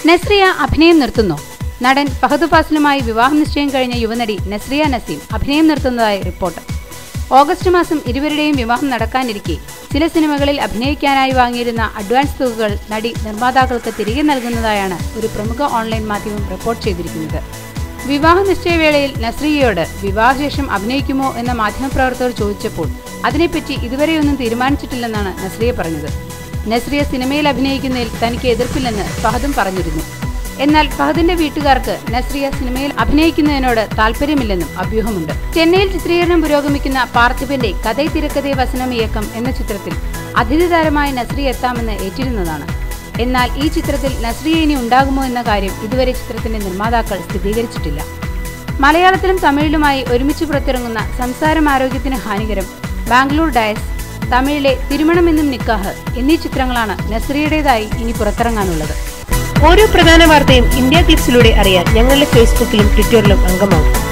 നസ്രിയ അഭിനയം നിർത്തുന്നു. നടൻ ഫഹദ് ഫാസിലുമായി വിവാഹ നിശ്ചയം കഴിഞ്ഞ യുവനടി നസ്രിയ നസീം അഭിനയം നിർത്തുന്നതായി റിപ്പോർട്ട്. ഓഗസ്റ്റ് മാസം ഇരുവരുടെയും വിവാഹം നടക്കാനിരിക്കെ ചില സിനിമകളിൽ അഭിനയിക്കാനായി വാങ്ങിയിരുന്ന അഡ്വാൻസ് തുകകൾ നടി നിർമ്മാതാക്കൾക്ക് തിരികെ നൽകുന്നതായാണ് ഒരു പ്രമുഖ ഓൺലൈൻ മാധ്യമം റിപ്പോർട്ട് ചെയ്തിരിക്കുന്നത്. വിവാഹ നിശ്ചയവേളയിൽ നസ്രിയയോട് വിവാഹശേഷം അഭിനയിക്കുമോ എന്ന മാധ്യമപ്രവർത്തകർ ചോദിച്ചപ്പോൾ അതിനെപ്പറ്റി ഇതുവരെയൊന്നും തീരുമാനിച്ചിട്ടില്ലെന്നാണ് നസ്രിയ പറഞ്ഞത്. നസ്രിയ സിനിമയിൽ അഭിനയിക്കുന്നതിൽ തനിക്ക് എതിർപ്പില്ലെന്ന് ഫഹദും പറഞ്ഞിരുന്നു. എന്നാൽ ഫഹദിന്റെ വീട്ടുകാർക്ക് നസ്രിയ സിനിമയിൽ അഭിനയിക്കുന്നതിനോട് താല്പര്യമില്ലെന്നും അഭ്യൂഹമുണ്ട്. ചെന്നൈയിൽ ചിത്രീകരണം പുരോഗമിക്കുന്ന പാർത്ഥിബന്റെ കഥൈ തിരക്കഥൈ വസനം ഇയക്കം എന്ന ചിത്രത്തിൽ അതിഥി താരമായ നസ്രിയ എത്താമെന്ന് ഏറ്റിരുന്നതാണ്. എന്നാൽ ഈ ചിത്രത്തിൽ നസ്രിയ ഇനി ഉണ്ടാകുമോ എന്ന കാര്യം ഇതുവരെ ചിത്രത്തിന്റെ നിർമ്മാതാക്കൾ സ്ഥിരീകരിച്ചിട്ടില്ല. മലയാളത്തിലും തമിഴിലുമായി ഒരുമിച്ച് പുറത്തിറങ്ങുന്ന സംസാരം ആരോഗ്യത്തിന് ഹാനികരം, ബാംഗ്ലൂർ ഡയസ്, തമിഴിലെ തിരുമണമെന്നും നിക്കാഹ് എന്നീ ചിത്രങ്ങളാണ് നസ്രിയയുടേതായി ഇനി പുറത്തിറങ്ങാനുള്ളത്. ഓരോ പ്രധാന വാർത്തയും ഇന്ത്യ ക്ലിപ്സിലൂടെ അറിയാൻ ഞങ്ങളുടെ ഫേസ്ബുക്കിലും ട്വിറ്ററിലും അംഗമാകും.